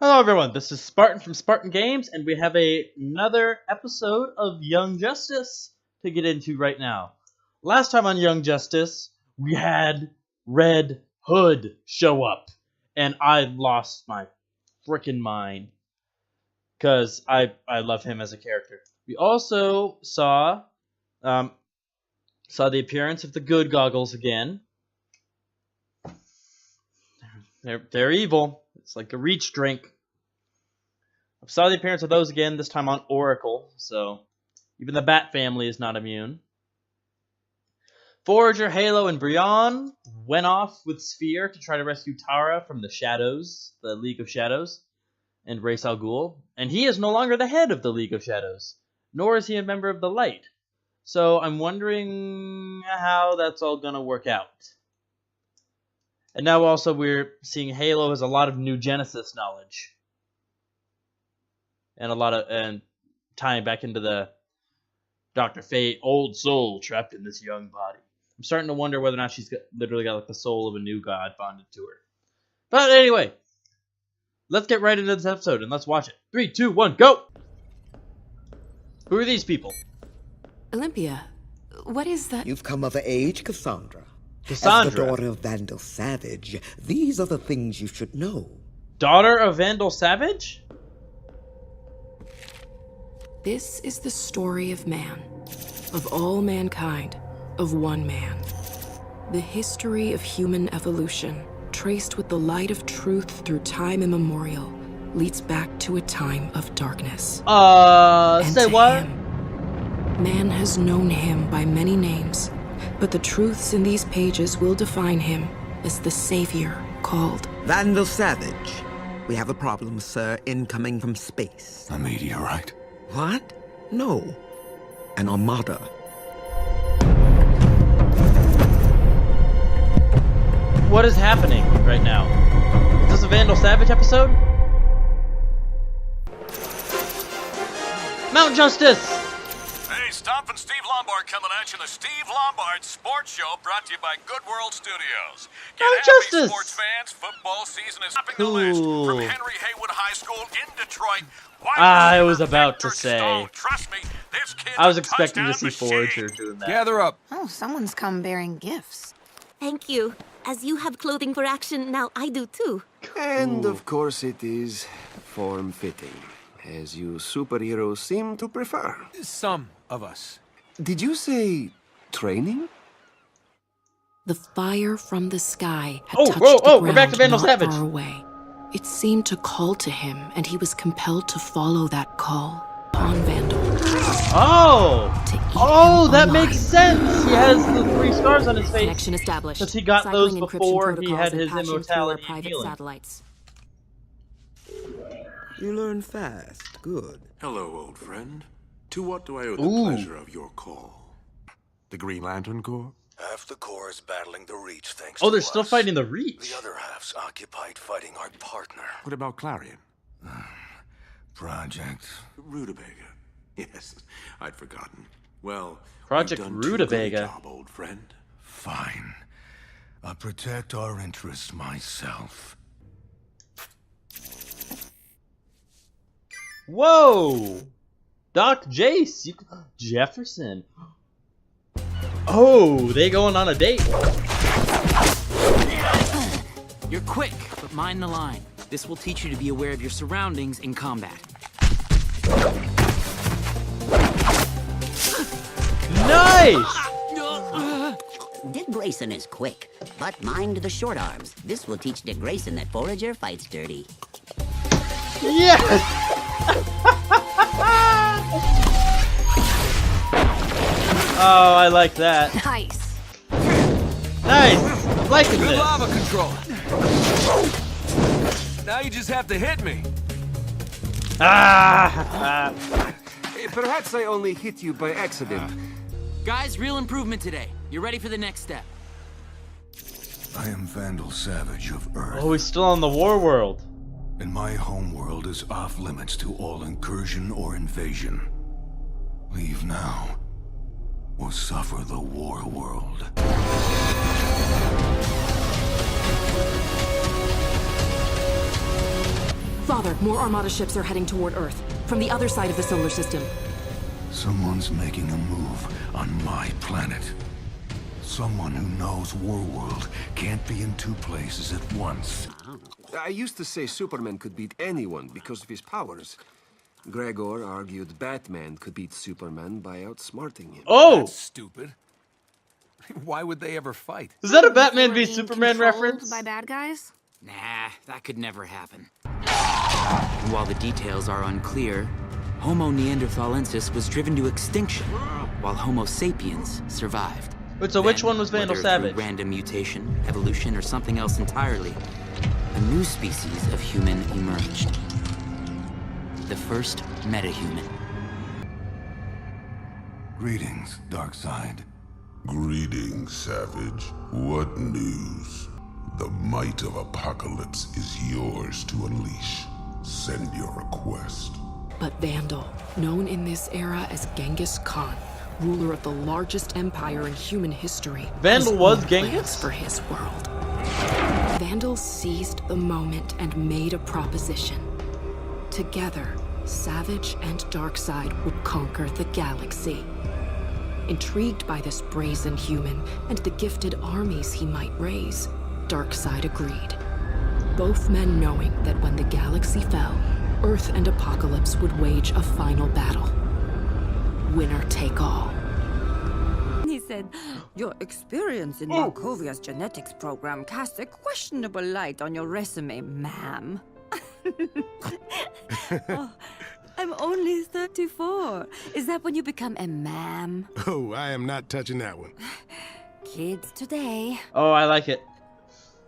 Hello everyone, this is Spartan from Spartan Games, and we have another episode of Young Justice to get into right now. Last time on Young Justice, we had Red Hood show up, and I lost my frickin' mind, because I love him as a character. We also saw the appearance of the Good Goggles again. They're evil. It's like a reach drink. I saw the appearance of those again, this time on Oracle, so even the Bat family is not immune. Forager, Halo, and Brion went off with Sphere to try to rescue Tara from the Shadows, the League of Shadows, and Ra's al Ghul. And he is no longer the head of the League of Shadows, nor is he a member of the Light. So I'm wondering how that's all going to work out. And now also we're seeing Halo has a lot of new Genesis knowledge. And tying back into the Dr. Fate old soul trapped in this young body. I'm starting to wonder whether or not she's literally got like the soul of a new god bonded to her. But anyway, let's get right into this episode and let's watch it. 3, 2, 1, go! Who are these people? Olympia, what is that? You've come of age, Cassandra. Cassandra. As the daughter of Vandal Savage, these are the things you should know. Daughter of Vandal Savage? This is the story of man, of all mankind, of one man. The history of human evolution, traced with the light of truth through time immemorial, leads back to a time of darkness. Say what? Man has known him by many names, but the truths in these pages will define him as the savior called Vandal Savage. We have a problem, sir, incoming from space. A meteorite? What? No. An armada. What is happening right now? Is this a Vandal Savage episode? Mount Justice! Hey, Stomp and Steve Lombard coming at you. The Steve Lombard Sports Show brought to you by Good World Studios. Get Mount happy, Justice! sports fans. Football season is topping the list. From Henry Haywood High School in Detroit. I was about to say. Stone. Trust me, this kid's I was a expecting to see touchdown Forager machine. doing that. Gather up. Oh, someone's come bearing gifts. Thank you. As you have clothing for action, now I do too. And of course it is form-fitting, as you superheroes seem to prefer. Some of us. Did you say training? the fire from the sky had Oh, touched whoa, the whoa, ground we're back to Vandal not Savage. far away. It seemed to call to him, and he was compelled to follow that call upon Vandal. Oh! To eat Oh, him that alive. makes sense! He has the 3 scars on his face. Connection established. Because he got Cycling those encryption before he protocols had and his patching through our immortality and private healing. satellites. You learn fast. Good. Hello, old friend. To what do I owe the Ooh. pleasure of your call? The Green Lantern Corps? Half the Corps is battling the Reach thanks Oh, to they're still us. fighting the Reach. The other half's occupied fighting our partner. What about Clarion? Project. Rutabaga. Yes, I'd forgotten. Well, Project you've done too good a Rutabaga. job, old friend. Fine. I'll protect our interests myself. Whoa! Doc Jace! Jefferson. Oh, they going on a date. You're quick, but mind the line. This will teach you to be aware of your surroundings in combat. Nice! Dick Grayson is quick, but mind the short arms. This will teach Dick Grayson that Forager fights dirty. Yes! Oh, I like that. Nice. Nice! I'm liking Good this. lava control. Now you just have to hit me. Ah! Perhaps I only hit you by accident. Guys, real improvement today. You're ready for the next step. I am Vandal Savage of Earth, Oh, he's still on the war world. and my homeworld is off limits to all incursion or invasion. Leave now, or suffer the war world. Father, Father, more Armada ships are heading toward Earth, from the other side of the solar system. Someone's making a move on my planet. Someone who knows Warworld can't be in two places at once. I used to say Superman could beat anyone because of his powers. Gregor argued Batman could beat Superman by outsmarting him. Oh! That's stupid. Why would they ever fight? Is that a Batman v Superman reference? By bad guys? Nah, that could never happen. And while the details are unclear, Homo neanderthalensis was driven to extinction, while Homo sapiens survived. Wait, so which one was Vandal whether Savage? Through random mutation, evolution, or something else entirely, a new species of human emerged. The first metahuman. Greetings, Darkseid. Greetings, Savage. What news? The might of Apocalypse is yours to unleash. Send your request. But Vandal, known in this era as Genghis Khan, ruler of the largest empire in human history, Vandal was Genghis? plans for his world. Vandal seized the moment and made a proposition. Together, Savage and Darkseid would conquer the galaxy. Intrigued by this brazen human and the gifted armies he might raise, Darkseid agreed. Both men knowing that when the galaxy fell, Earth and Apocalypse would wage a final battle. Winner take all. He said, your experience in Markovia's genetics program casts a questionable light on your resume, ma'am. Oh, I'm only 34. Is that when you become a ma'am? Oh, I am not touching that one. Kids today. Oh, I like it.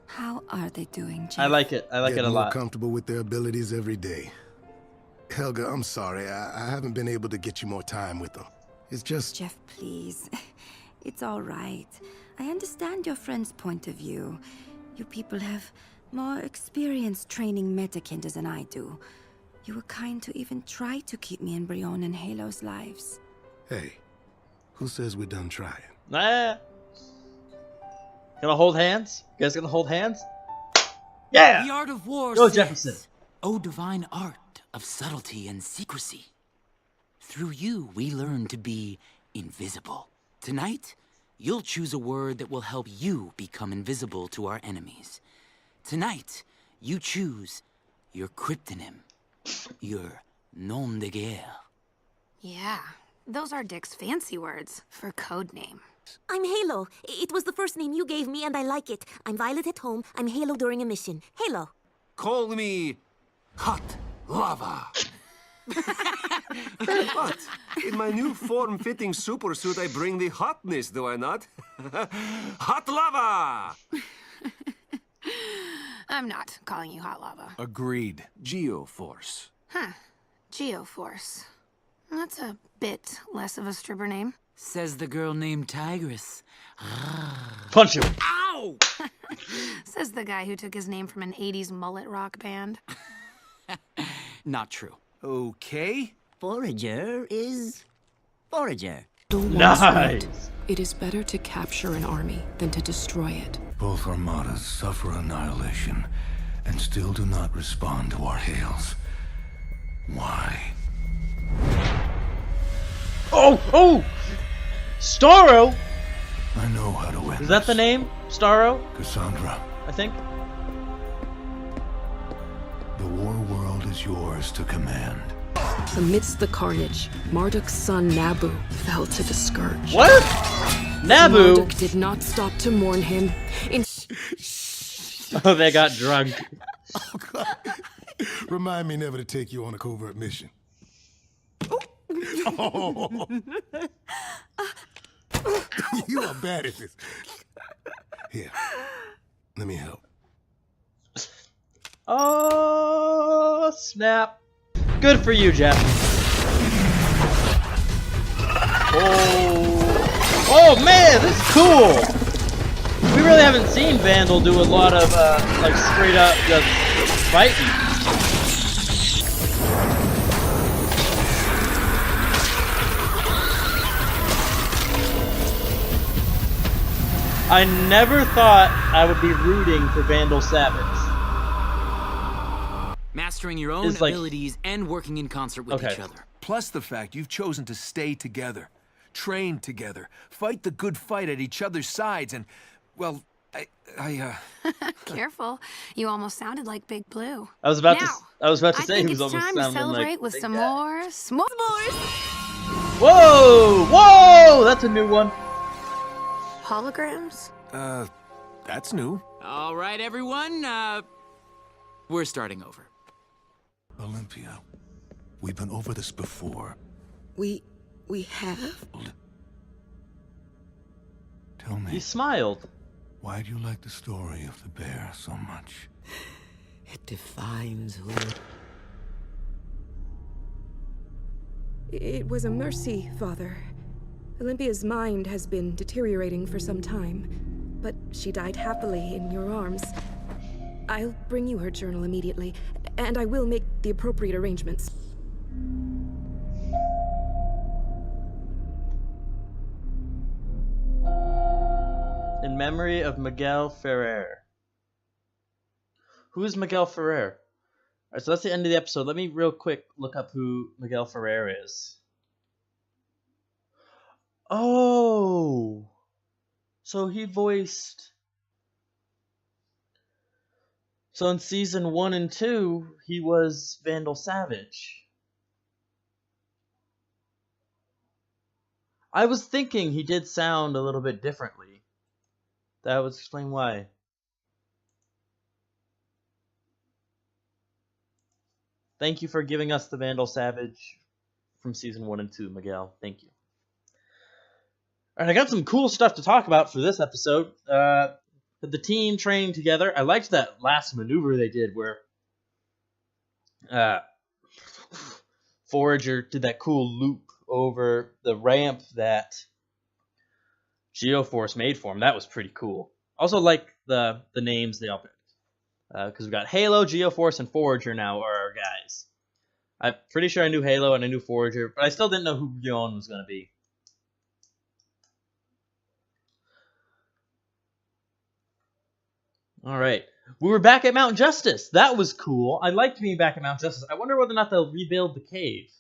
How are they doing, Jeff? I like it. I like it a lot. More comfortable with their abilities every day. Helga, I'm sorry. I haven't been able to get you more time with them. It's just... Jeff, please. It's all right. I understand your friend's point of view. You people have more experience training metakinders than I do. You were kind to even try to keep me and Brion and Halo's lives. Hey, who says we're done trying? Nah. Gonna hold hands? You guys gonna hold hands? Yeah! The art of war Go says, Jefferson. O divine art of subtlety and secrecy. Through you, we learn to be invisible. Tonight, you'll choose a word that will help you become invisible to our enemies. Tonight, you choose your cryptonym, your nom de guerre. Yeah, those are Dick's fancy words for code name. I'm Halo. It was the first name you gave me, and I like it. I'm Violet at home. I'm Halo during a mission. Halo. Call me Hot Lava. But in my new form-fitting supersuit, I bring the hotness, do I not? Hot Lava! I'm not calling you Hot Lava. Agreed. Geoforce. Huh. Geoforce. That's a bit less of a stripper name. Says the girl named Tigress. Punch him. Ow! Says the guy who took his name from an 80s mullet rock band. Not true. Okay. Forager is... Forager. Nice. It is better to capture an army than to destroy it. Both armadas suffer annihilation and still do not respond to our hails. Why? Oh! Oh! Starro! I know how to win. Is that the name? Starro? Cassandra. I think. The war world is yours to command. Amidst the carnage, Marduk's son Nabu fell to the scourge. What? Nabu? Marduk did not stop to mourn him. Oh, they got drunk. Oh, God. Remind me never to take you on a covert mission. Oh. You are bad at this. Here, let me help. Oh, snap. Good for you, Jeff. Oh. Oh, man, this is cool. We really haven't seen Vandal do a lot of, like, straight up just fighting. I never thought I would be rooting for Vandal Savage. mastering your own is like abilities and working in concert with okay. each other. Plus the fact you've chosen to stay together, train together, fight the good fight at each other's sides, and, well, Careful. You almost sounded like Big Blue. I was about to I say think he was it's almost time to sounding celebrate like with big some guy. more s'mores. Whoa! Whoa! That's a new one. Holograms? That's new. All right, everyone, we're starting over. Olympia, we've been over this before. We have? Tell me. He smiled. Why do you like the story of the bear so much? It defines who... It was a mercy, Father. Olympia's mind has been deteriorating for some time, but she died happily in your arms. I'll bring you her journal immediately, and I will make the appropriate arrangements. In memory of Miguel Ferrer. Who is Miguel Ferrer? Alright, so that's the end of the episode. Let me real quick look up who Miguel Ferrer is. Oh! So he voiced... So in season 1 and 2, he was Vandal Savage. I was thinking he did sound a little bit differently. That would explain why. Thank you for giving us the Vandal Savage from season 1 and 2, Miguel. Thank you. Alright, I got some cool stuff to talk about for this episode. The team training together. I liked that last maneuver they did where Forager did that cool loop over the ramp that Geoforce made for him. That was pretty cool. Also like the names they all picked. Because we've got Halo, Geoforce, and Forager now are our guys. I'm pretty sure I knew Halo and I knew Forager, but I still didn't know who Yon was going to be. Alright. We were back at Mount Justice. That was cool. I liked being back at Mount Justice. I wonder whether or not they'll rebuild the cave.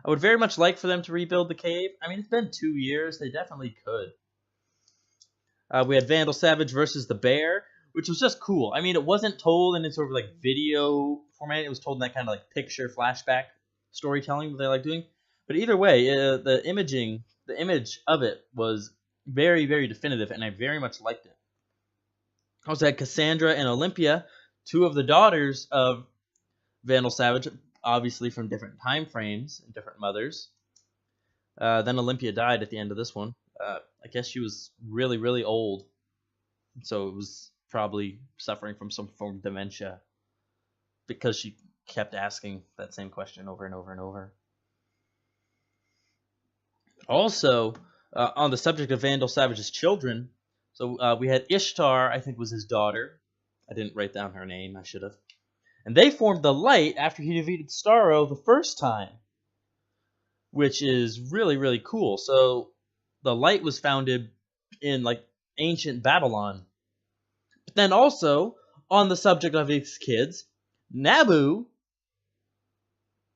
I would very much like for them to rebuild the cave. I mean, it's been 2 years. They definitely could. We had Vandal Savage versus the Bear, which was just cool. I mean, it wasn't told in sort of like video format. It was told in that kind of like picture flashback storytelling that they like doing. But either way, the image of it was very, very definitive, and I very much liked it. I also had Cassandra and Olympia, two of the daughters of Vandal Savage, obviously from different time frames and different mothers. Then Olympia died at the end of this one. I guess she was really, really old, so it was probably suffering from some form of dementia because she kept asking that same question over and over and over. Also, on the subject of Vandal Savage's children, so we had Ishtar, I think was his daughter. I didn't write down her name, I should have. And they formed the Light after he defeated Starro the first time, which is really, really cool. So the Light was founded in like ancient Babylon. But then also, on the subject of his kids, Nabu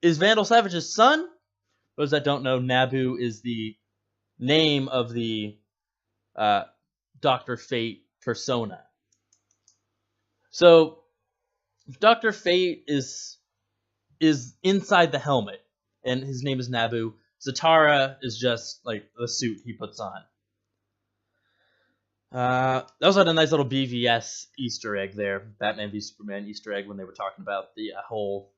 is Vandal Savage's son. Those that don't know, Nabu is the name of the Dr. Fate persona. So Dr. Fate is inside the helmet, and his name is Nabu. Zatara is just like the suit he puts on. They also had a nice little BVS Easter egg there, Batman v Superman Easter egg, when they were talking about the whole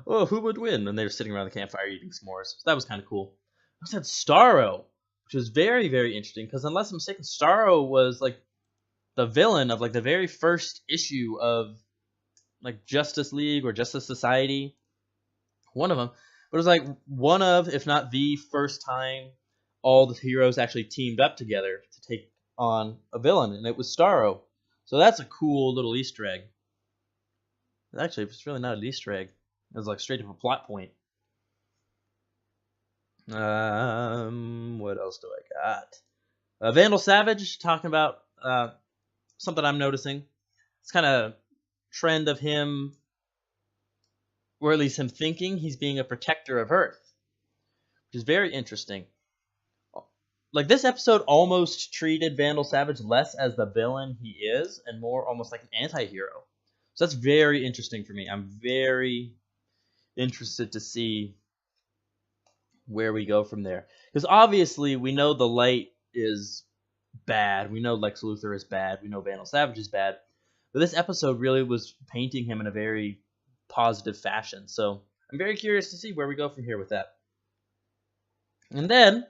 who would win? And they were sitting around the campfire eating s'mores. So that was kind of cool. I also had Starro, which was very, very interesting, because unless I'm mistaken, Starro was like the villain of like the very first issue of like Justice League or Justice Society. One of them. But it was like one of, if not the first time all the heroes actually teamed up together to take on a villain, and it was Starro. So that's a cool little Easter egg. Actually, it's really not an Easter egg. It was like straight to a plot point. What else do I got? Vandal Savage talking about something I'm noticing. It's kind of trend of him, or at least him thinking he's being a protector of Earth, which is very interesting. Like, this episode almost treated Vandal Savage less as the villain he is and more almost like an anti-hero. So that's very interesting for me. I'm very interested to see where we go from there. Because obviously we know the Light is bad. We know Lex Luthor is bad. We know Vandal Savage is bad. But this episode really was painting him in a very positive fashion. So I'm very curious to see where we go from here with that. And then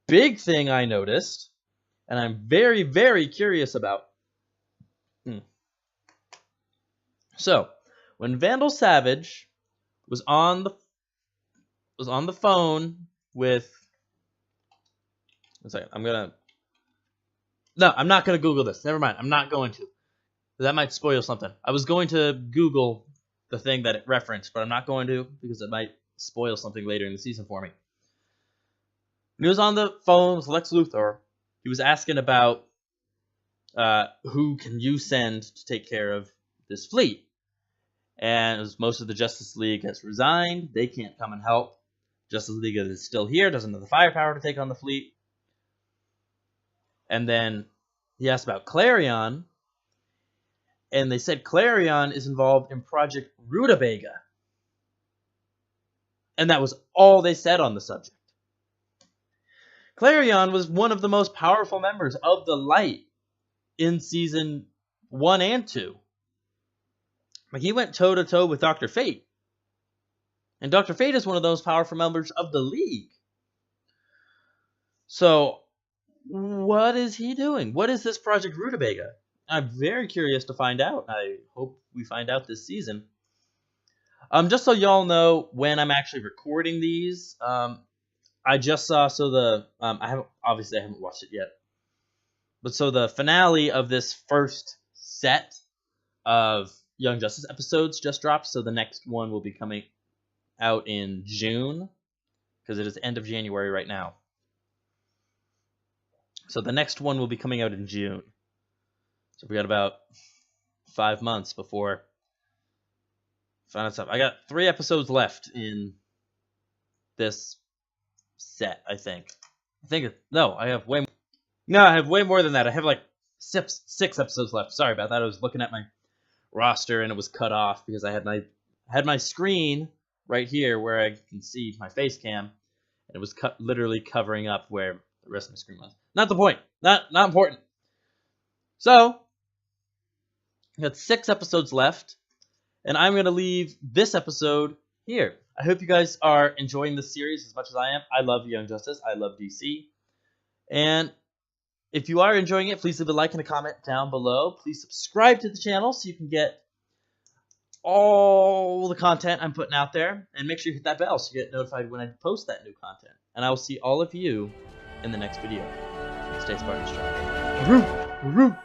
big thing I noticed, and I'm very, very curious about. So, when Vandal Savage was on the phone with. One second, I'm not gonna Google this. Never mind. I'm not going to. That might spoil something. I was going to Google the thing that it referenced, but I'm not going to because it might spoil something later in the season for me. When he was on the phone with Lex Luthor, he was asking about who can you send to take care of this fleet. And as most of the Justice League has resigned, they can't come and help. Justice League is still here, doesn't have the firepower to take on the fleet. And then he asked about Clarion, and they said Clarion is involved in Project Rutabaga. And that was all they said on the subject. Clarion was one of the most powerful members of the Light in season 1 and 2. Like, he went toe-to-toe with Dr. Fate. And Dr. Fate is one of those powerful members of the League. So, what is he doing? What is this Project Rutabaga? I'm very curious to find out. I hope we find out this season. Just so y'all know when I'm actually recording these, I just saw, I haven't watched it yet. But so the finale of this first set of Young Justice episodes just dropped. So the next one will be coming out in June, because it is the end of January right now. So the next one will be coming out in June. So we got about 5 months before final stuff. I got 3 episodes left in this set, I think. I have way more than that. I have like 6 episodes left. Sorry about that. I was looking at my roster and it was cut off because I had my screen right here where I can see my face cam, and it was literally covering up where the rest of my screen was. Not the point. Not important. So, I got 6 episodes left, and I'm going to leave this episode here. I hope you guys are enjoying this series as much as I am. I love Young Justice. I love DC. And if you are enjoying it, please leave a like and a comment down below. Please subscribe to the channel so you can get all the content I'm putting out there. And make sure you hit that bell so you get notified when I post that new content. And I will see all of you in the next video. Stay Spartan strong.